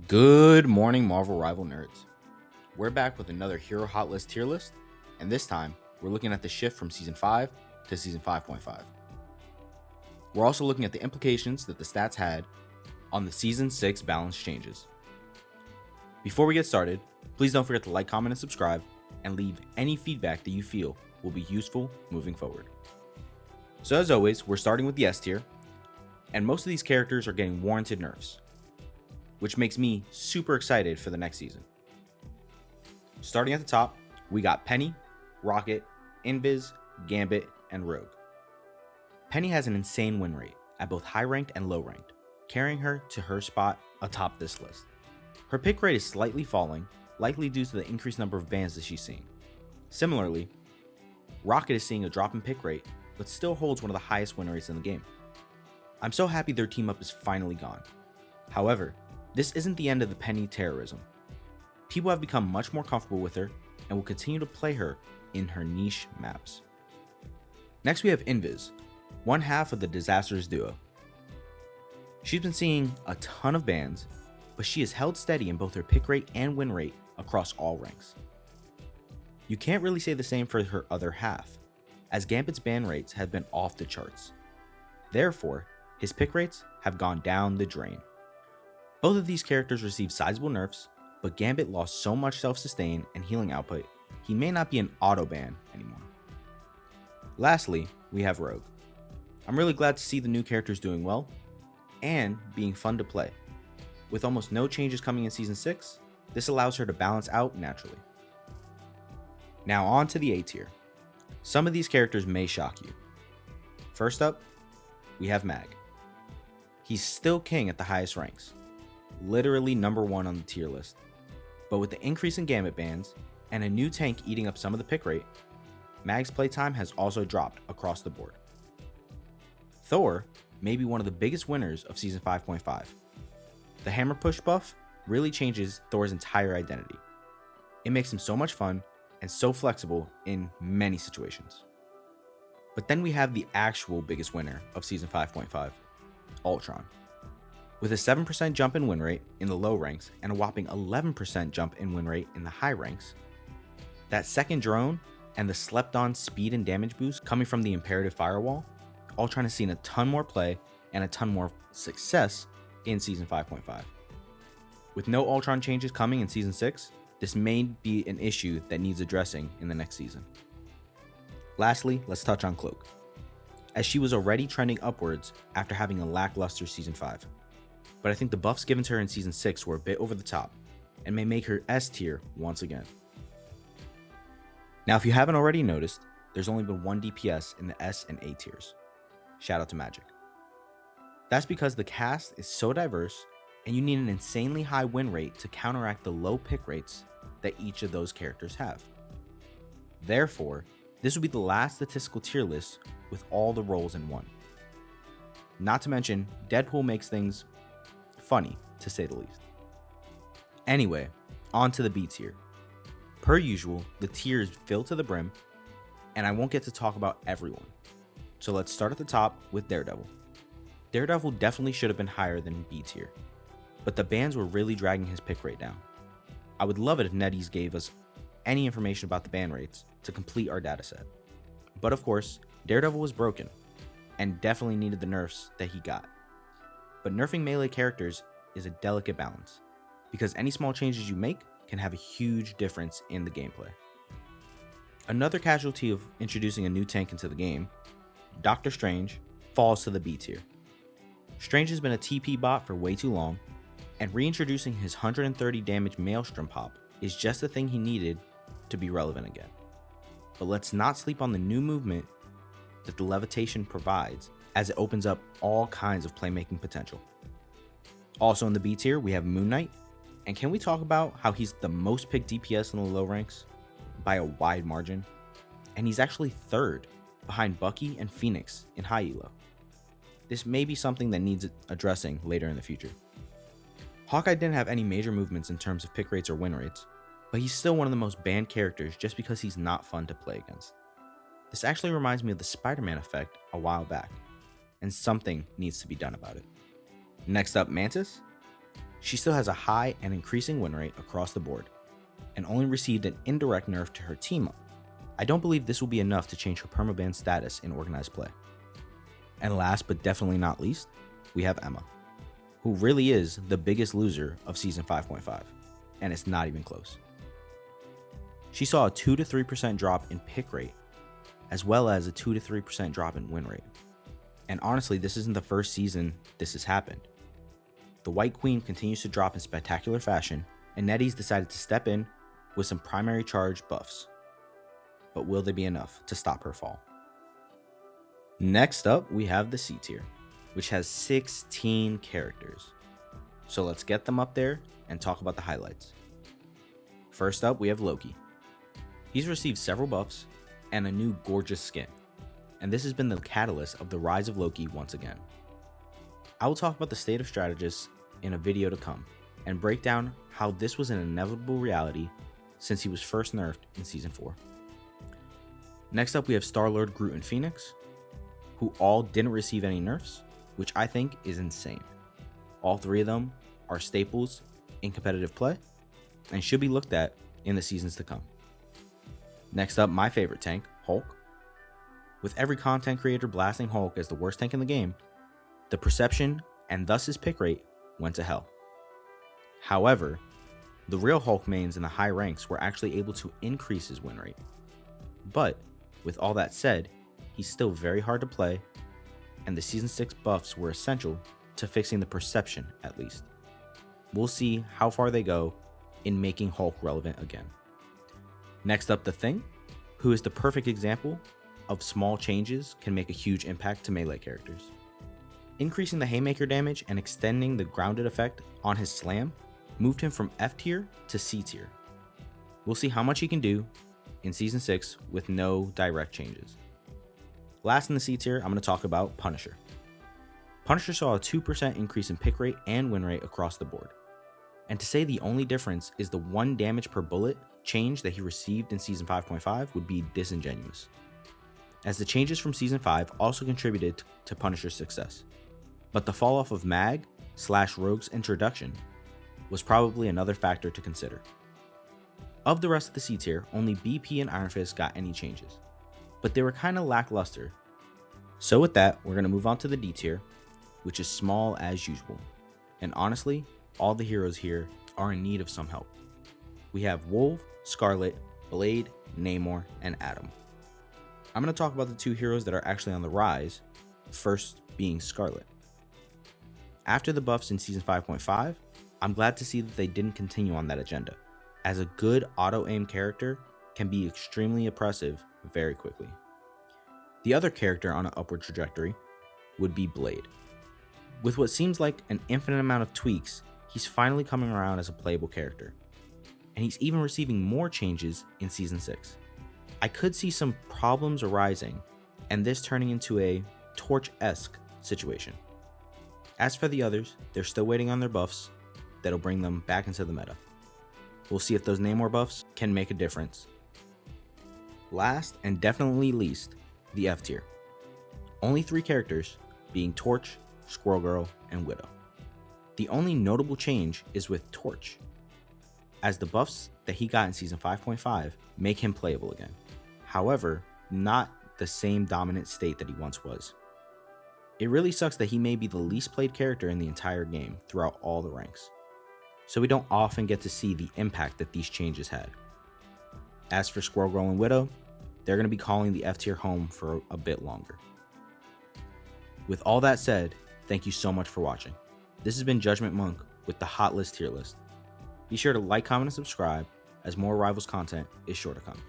Good morning, Marvel Rival nerds. We're back with another Hero Hot List tier list, and this time we're looking at the shift from Season 5 to Season 5.5. We're also looking at the implications that the stats had on the Season 6 balance changes. Before we get started, please don't forget to like, comment, and subscribe, and leave any feedback that you feel will be useful moving forward. So as always, we're starting with the S tier, and most of these characters are getting warranted nerfs, which makes me super excited for the next season. Starting at the top, we got Penny, Rocket, Invis, Gambit, and Rogue. Penny has an insane win rate at both high ranked and low ranked, carrying her to her spot atop this list. Her pick rate is slightly falling, likely due to the increased number of bans that she's seeing. Similarly, Rocket is seeing a drop in pick rate, but still holds one of the highest win rates in the game. I'm so happy their team up is finally gone. However, this isn't the end of the Penny terrorism. People have become much more comfortable with her and will continue to play her in her niche maps. Next we have Invis, one half of the Disastrous duo. She's been seeing a ton of bans, but she has held steady in both her pick rate and win rate across all ranks. You can't really say the same for her other half, as Gambit's ban rates have been off the charts. Therefore, his pick rates have gone down the drain. Both of these characters received sizable nerfs, but Gambit lost so much self-sustain and healing output, he may not be an auto-ban anymore. Lastly, we have Rogue. I'm really glad to see the new characters doing well, and being fun to play. With almost no changes coming in Season 6, this allows her to balance out naturally. Now on to the A tier. Some of these characters may shock you. First up, we have Mag. He's still king at the highest ranks, literally number 1 on the tier list. But with the increase in Gambit bans and a new tank eating up some of the pick rate, Mag's playtime has also dropped across the board. Thor may be one of the biggest winners of Season 5.5. The hammer push buff really changes Thor's entire identity. It makes him so much fun and so flexible in many situations. But then we have the actual biggest winner of Season 5.5, Ultron. With a 7% jump in win rate in the low ranks and a whopping 11% jump in win rate in the high ranks, that second drone and the slept-on speed and damage boost coming from the Imperative Firewall, Ultron has seen a ton more play and a ton more success in Season 5.5. With no Ultron changes coming in Season 6, this may be an issue that needs addressing in the next season. Lastly, let's touch on Cloak, as she was already trending upwards after having a lackluster Season 5. But I think the buffs given to her in Season 6 were a bit over the top, and may make her S tier once again. Now if you haven't already noticed, there's only been one DPS in the S and A tiers. Shout out to Magic. That's because the cast is so diverse, and you need an insanely high win rate to counteract the low pick rates that each of those characters have. Therefore, this will be the last statistical tier list with all the roles in one. Not to mention, Deadpool makes things funny, to say the least. Anyway, on to the B tier. Per usual, the tier is filled to the brim, and I won't get to talk about everyone. So let's start at the top with Daredevil. Daredevil definitely should have been higher than B tier, but the bans were really dragging his pick rate down. I would love it if NetEase gave us any information about the ban rates to complete our dataset. But of course, Daredevil was broken, and definitely needed the nerfs that he got. But nerfing melee characters is a delicate balance, because any small changes you make can have a huge difference in the gameplay. Another casualty of introducing a new tank into the game, Doctor Strange, falls to the B tier. Strange has been a TP bot for way too long, and reintroducing his 130 damage Maelstrom pop is just the thing he needed to be relevant again. But let's not sleep on the new movement that the levitation provides, as it opens up all kinds of playmaking potential. Also in the B tier, we have Moon Knight, and can we talk about how he's the most picked DPS in the low ranks by a wide margin? And he's actually third behind Bucky and Phoenix in high elo. This may be something that needs addressing later in the future. Hawkeye didn't have any major movements in terms of pick rates or win rates, but he's still one of the most banned characters just because he's not fun to play against. This actually reminds me of the Spider-Man effect a while back, and something needs to be done about it. Next up, Mantis. She still has a high and increasing win rate across the board, and only received an indirect nerf to her team up. I don't believe this will be enough to change her permaban status in organized play. And last but definitely not least, we have Emma, who really is the biggest loser of Season 5.5, and it's not even close. She saw a 2 to 3% drop in pick rate, as well as a 2 to 3% drop in win rate. And honestly, this isn't the first season this has happened. The White Queen continues to drop in spectacular fashion, and NetEase decided to step in with some primary charge buffs. But will they be enough to stop her fall? Next up, we have the C tier, which has 16 characters. So let's get them up there and talk about the highlights. First up, we have Loki. He's received several buffs and a new gorgeous skin, and this has been the catalyst of the rise of Loki once again. I will talk about the state of strategists in a video to come, and break down how this was an inevitable reality since he was first nerfed in Season 4. Next up, we have Star-Lord, Groot, and Phoenix, who all didn't receive any nerfs, which I think is insane. All three of them are staples in competitive play, and should be looked at in the seasons to come. Next up, my favorite tank, Hulk. With every content creator blasting Hulk as the worst tank in the game, the perception, and thus his pick rate, went to hell. However, the real Hulk mains in the high ranks were actually able to increase his win rate. But, with all that said, he's still very hard to play, and the Season 6 buffs were essential to fixing the perception at least. We'll see how far they go in making Hulk relevant again. Next up, the Thing, who is the perfect example of small changes can make a huge impact to melee characters. Increasing the haymaker damage and extending the grounded effect on his slam moved him from F tier to C tier. We'll see how much he can do in Season 6 with no direct changes. Last in the C tier, I'm going to talk about Punisher. Punisher saw a 2% increase in pick rate and win rate across the board. And to say the only difference is the 1 damage per bullet change that he received in Season 5.5 would be disingenuous, as the changes from Season 5 also contributed to Punisher's success. But the fall off of Mag/Rogue's introduction was probably another factor to consider. Of the rest of the C tier, only BP and Iron Fist got any changes, but they were kinda lackluster. So with that, we're gonna move on to the D tier, which is small as usual. And honestly, all the heroes here are in need of some help. We have Wolf, Scarlet, Blade, Namor, and Atom. I'm gonna talk about the two heroes that are actually on the rise, first being Scarlet. After the buffs in Season 5.5, I'm glad to see that they didn't continue on that agenda, as a good auto-aim character can be extremely oppressive very quickly. The other character on an upward trajectory would be Blade. With what seems like an infinite amount of tweaks, he's finally coming around as a playable character, and he's even receiving more changes in Season 6. I could see some problems arising, and this turning into a Torch-esque situation. As for the others, they're still waiting on their buffs that'll bring them back into the meta. We'll see if those Namor buffs can make a difference. Last and definitely least, the F tier. Only 3 characters, being Torch, Squirrel Girl, and Widow. The only notable change is with Torch, as the buffs that he got in Season 5.5 make him playable again. However, not the same dominant state that he once was. It really sucks that he may be the least played character in the entire game throughout all the ranks, so we don't often get to see the impact that these changes had. As for Squirrel Girl and Widow, they're going to be calling the F tier home for a bit longer. With all that said, thank you so much for watching. This has been Judgment Monk with the Hot List tier list. Be sure to like, comment, and subscribe, as more Rivals content is sure to come.